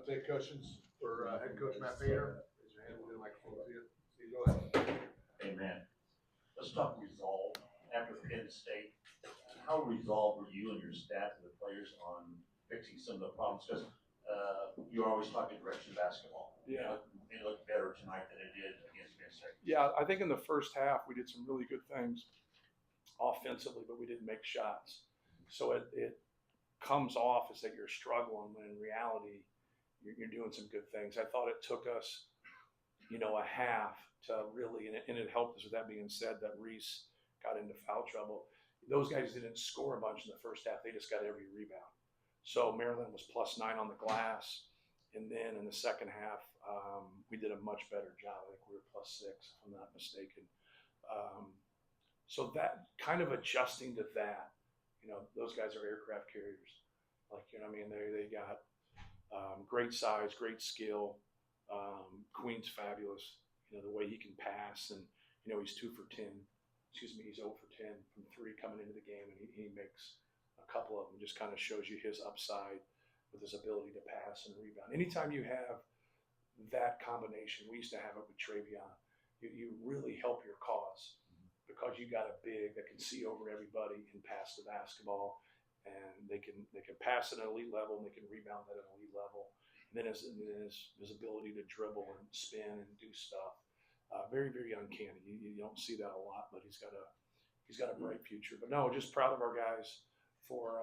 take questions for head coach Matt Painter. Raise your hand. We'll get a microphone to you. Steve, go ahead. Amen. Let's talk resolve. After Penn State, how resolved were you and your staff and the players on fixing some of the problems? Because you're always talking direction basketball. Yeah. It looked better tonight than it did against Penn State. Yeah, I think in the first half we did some really good things offensively, but we didn't make shots. So it comes off as that you're struggling when in reality you're doing some good things. I thought it took us, a half to really, and it helped us with that being said, that Reese got into foul trouble. Those guys didn't score a bunch in the first half. They just got every rebound. So Maryland was +9 on the glass. And then in the second half, we did a much better job. I think we were +6, if I'm not mistaken. So that kind of adjusting to that, those guys are aircraft carriers. They got great size, great skill. Queen's fabulous. The way he can pass, and he's 2 for 10. He's 0 for 10 from 3 coming into the game, and he makes a couple of them. Just kind of shows you his upside with his ability to pass and rebound. Anytime you have that combination, we used to have it with Travion. You really help your cause because you got a big that can see over everybody and pass the basketball, and they can pass at an elite level and they can rebound at an elite level. And then his ability to dribble and spin and do stuff, very, very uncanny. You don't see that a lot, but he's got a bright future. But no, just proud of our guys for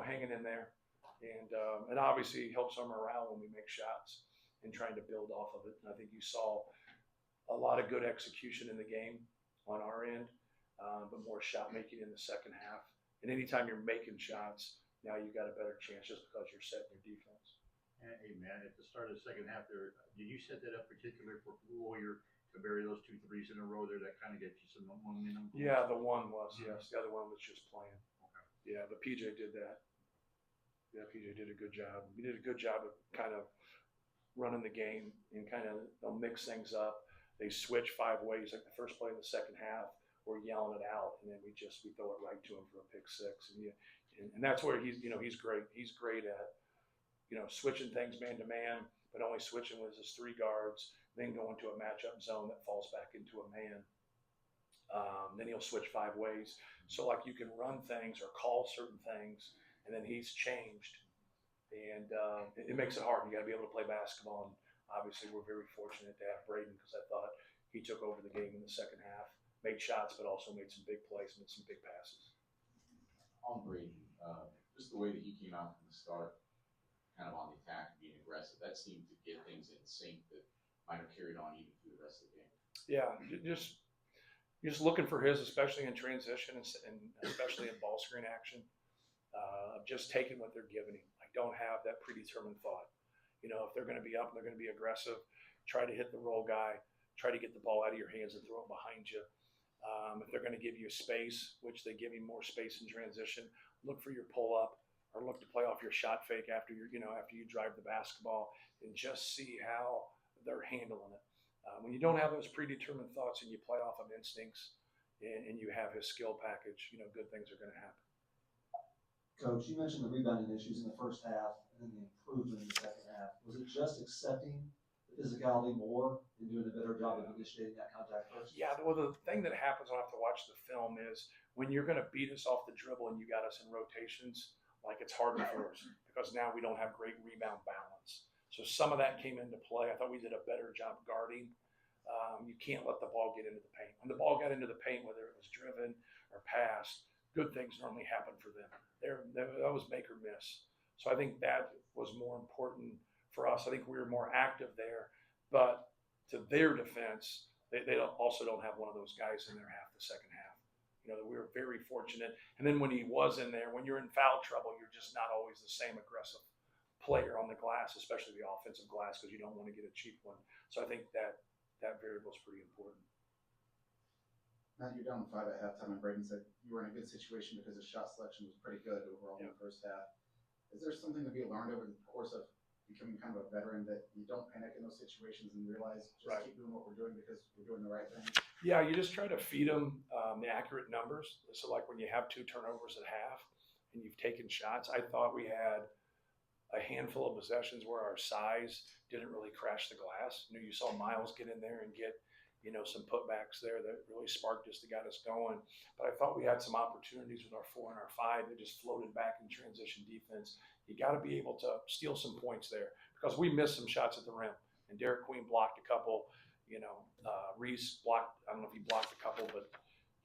hanging in there, and obviously helps our morale when we make shots and trying to build off of it. And I think you saw a lot of good execution in the game on our end, but more shot making in the second half. And anytime you're making shots, now you've got a better chance just because you're setting your defense. Hey, man, at the start of the second half there, did you set that up particularly for Warrior to bury those 2 threes in a row there that kind of gets you some momentum? Yeah, the one was, yes. The other one was just playing. Okay. Yeah, but PJ did that. Yeah, PJ did a good job. He did a good job of kind of running the game and kind of they'll mix things up. They switch 5 ways, like the first play of the second half, we're yelling it out, and then we throw it right to him for a pick 6. And that's where he's great. He's great at switching things man to man, but only switching with his 3 guards, then go into a matchup zone that falls back into a man. Then he'll switch 5 ways. So you can run things or call certain things, and then he's changed. And it makes it hard. You got to be able to play basketball. And obviously we're very fortunate to have Braden because I thought he took over the game in the second half, made shots, but also made some big plays, made some big passes. On Braden, just the way that he came out from the start, kind of on the attack and being aggressive, that seemed to get things in sync that might have carried on even through the rest of the game. Yeah, just looking for his, especially in transition and especially in ball screen action, just taking what they're giving him. I don't have that predetermined thought. If they're going to be up and they're going to be aggressive, try to hit the roll guy, try to get the ball out of your hands and throw it behind you. If they're going to give you space, which they give you more space in transition, look for your pull up. Or look to play off your shot fake after you drive the basketball, and just see how they're handling it. When you don't have those predetermined thoughts and you play off of instincts, and you have his skill package, good things are going to happen. Coach, you mentioned the rebounding issues in the first half and then the improvement in the second half. Was it just accepting the physicality more and doing a better job of initiating that contact first? Yeah, well, the thing that happens, I'll have to watch the film, is when you're going to beat us off the dribble and you got us in rotations, it's harder for us because now we don't have great rebound balance. So some of that came into play. I thought we did a better job guarding. You can't let the ball get into the paint. When the ball got into the paint, whether it was driven or passed, good things normally happen for them. That was make or miss. So I think that was more important for us. I think we were more active there. But to their defense, they also don't have one of those guys in their half the second half. We were very fortunate. And then when he was in there, when you're in foul trouble, you're just not always the same aggressive player on the glass, especially the offensive glass, because you don't want to get a cheap one. So I think that variable is pretty important. Matt, you're down 5 at halftime, and Braden said you were in a good situation because the shot selection was pretty good overall in the first half. Is there something to be learned over the course of becoming kind of a veteran that you don't panic in those situations and realize just keep doing what we're doing because we're doing the right thing? Yeah, you just try to feed them the accurate numbers. So when you have 2 turnovers at half and you've taken shots, I thought we had a handful of possessions where our size didn't really crash the glass. You know, you saw Miles get in there and get, you know, some putbacks there that really sparked us to got us going. But I thought we had some opportunities with our 4 and our 5 that just floated back in transition defense. You got to be able to steal some points there because we missed some shots at the rim. And Derek Queen blocked a couple. You know, Reese blocked, I don't know if he blocked a couple, but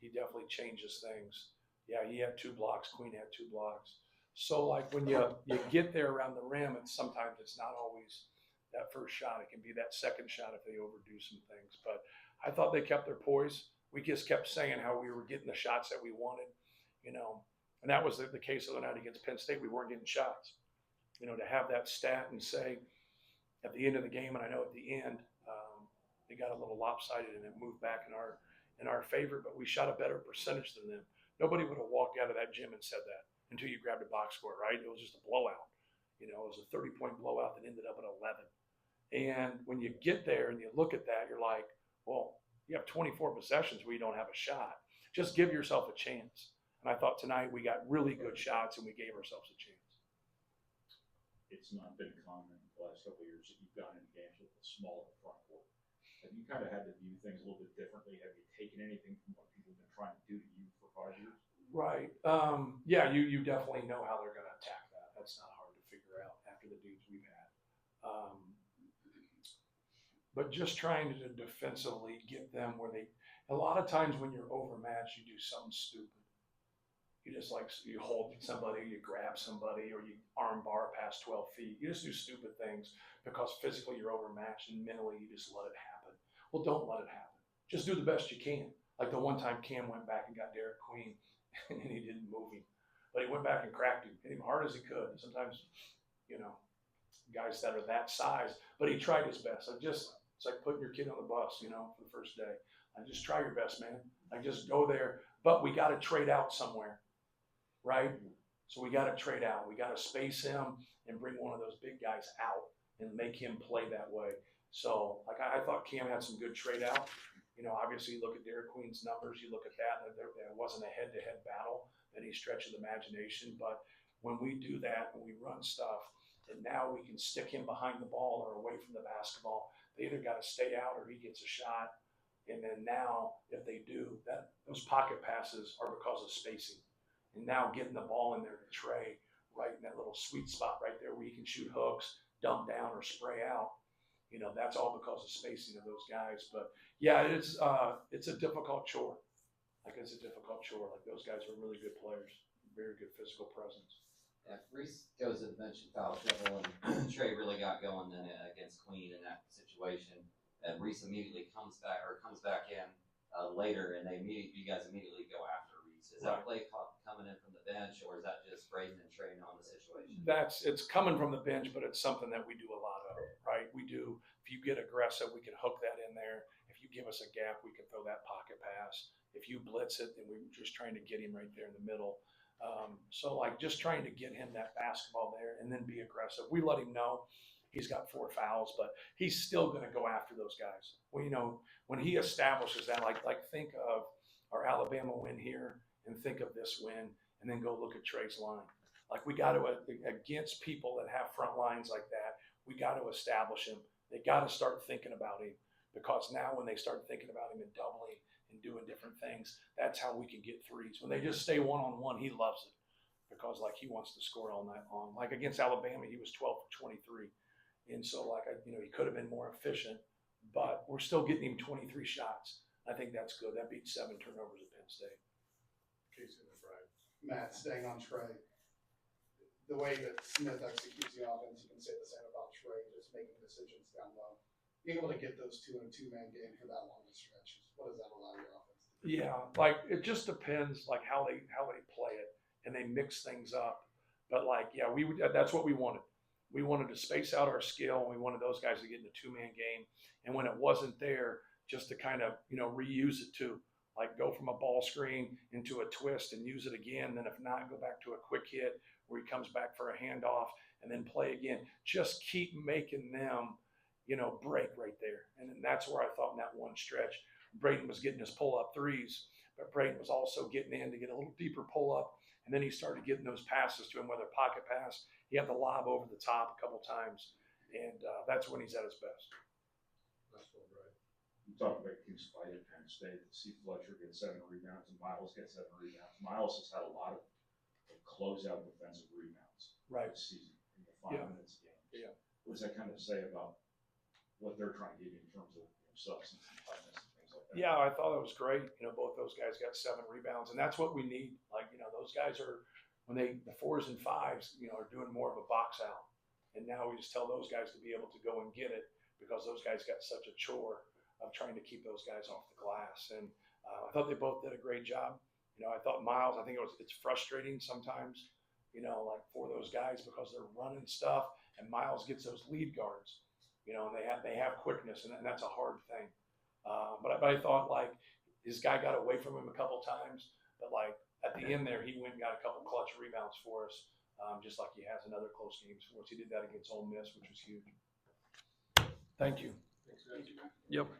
he definitely changes things. Yeah, he had 2 blocks. Queen had 2 blocks. So, like, when you get there around the rim, and sometimes it's not always that first shot. It can be that second shot if they overdo some things. But I thought they kept their poise. We just kept saying how we were getting the shots that we wanted, you know. And that was the case the other night against Penn State. We weren't getting shots. You know, to have that stat and say at the end of the game, and I know at the end, they got a little lopsided and it moved back in our favor, but we shot a better percentage than them. Nobody would have walked out of that gym and said that until you grabbed a box score, right? It was just a blowout. You know, it was a 30-point blowout that ended up at 11. And when you get there and you look at that, you're like, well, you have 24 possessions where you don't have a shot. Just give yourself a chance. And I thought tonight we got really good shots and we gave ourselves a chance. It's not been common the last couple of years that you've gone into games with a smaller front court. Have you kind of had to view things a little bit differently? Have you taken anything from what people have been trying to do to you for 5 years? Right. Yeah, you definitely know how they're going to attack that. That's not hard to figure out after the dudes we've had. But just trying to defensively get them where they – a lot of times when you're overmatched, you do something stupid. You just like – you hold somebody, you grab somebody, or you arm bar past 12 feet. You just do stupid things because physically you're overmatched and mentally you just let it happen. Well, don't let it happen. Just do the best you can. Like the one time Cam went back and got Derek Queen and he didn't move him. But he went back and cracked him, hit him hard as he could. Sometimes, you know, guys that are that size, but he tried his best. It's like putting your kid on the bus, you know, for the first day. Just try your best, man. Just go there. But we got to trade out somewhere, right? So we got to trade out. We got to space him and bring one of those big guys out and make him play that way. So, like, I thought Cam had some good trade out. You know, obviously, you look at Derek Queen's numbers, you look at that, and there wasn't a head-to-head battle, any stretch of the imagination. But when we do that, when we run stuff, and now we can stick him behind the ball or away from the basketball, they either got to stay out or he gets a shot. And then now, if they do, those pocket passes are because of spacing. And now getting the ball in there to Trey, right in that little sweet spot right there where he can shoot hooks, dump down, or spray out. You know, that's all because of spacing of those guys. But yeah, it's a difficult chore. It's a difficult chore. Like, those guys are really good players, very good physical presence. Yeah, if Reese goes to the bench and foul trouble, and Trey really got going then against Queen in that situation, and Reese immediately comes back in later, and you guys immediately go after Reese. Is that play coming in from the bench, or is that just Braden and Trey knowing the situation? It's coming from the bench, but it's something that we do a lot of, right? We do. If you get aggressive, we can hook that in there. If you give us a gap, we can throw that pocket pass. If you blitz it, then we're just trying to get him right there in the middle. So, like, just trying to get him that basketball there and then be aggressive. We let him know he's got 4 fouls, but he's still going to go after those guys. Well, you know, when he establishes that, like think of our Alabama win here and think of this win and then go look at Trey's line. Like, we got to, against people that have front lines like that, we got to establish him. They got to start thinking about him, because now when they start thinking about him and doubling and doing different things, that's how we can get threes. When they just stay one-on-one, he loves it, because, like, he wants to score all night long. Like, against Alabama, he was 12 for 23. And so, like, you know, he could have been more efficient, but we're still getting him 23 shots. I think that's good. That beats 7 turnovers at Penn State. Casey McBride. Matt, staying on Trey, the way that Smith executes the offense, you can say the same about Trey, just making decisions down low. Being able to get those two in a 2-man game for that long a stretch, what does that allow your offense to do? Yeah, like, it just depends, like, how they play it, and they mix things up. But, like, yeah, that's what we wanted. We wanted to space out our skill, and we wanted those guys to get in a 2-man game. And when it wasn't there, just to kind of, you know, reuse it too. Like, go from a ball screen into a twist and use it again. Then if not, go back to a quick hit where he comes back for a handoff and then play again. Just keep making them, you know, break right there. And then that's where I thought in that one stretch, Braden was getting his pull-up threes, but Braden was also getting in to get a little deeper pull-up And then he started getting those passes to him, whether pocket pass, he had the lob over the top a couple times, and that's when he's at his best. That's all right. You talked about King's fight at Penn State. See Fletcher get 7 rebounds and Miles get 7 rebounds. Miles has had a lot of closeout defensive rebounds this season in the 5 minutes games. Yeah. What does that kind of say about what they're trying to give you in terms of substance and toughness and things like that? Yeah, I thought it was great. Both those guys got 7 rebounds, and that's what we need. Like, those guys are, when the 4s and 5s, are doing more of a box out. And now we just tell those guys to be able to go and get it because those guys got such a chore of trying to keep those guys off the glass. And I thought they both did a great job. I thought Miles, I think it's frustrating sometimes, like for those guys because they're running stuff and Miles gets those lead guards, and they have quickness and that's a hard thing. But I thought like his guy got away from him a couple times, but like at the end there, he went and got a couple clutch rebounds for us, just like he has in other close games for us. He did that against Ole Miss, which was huge. Thank you. Thanks, guys. Yep.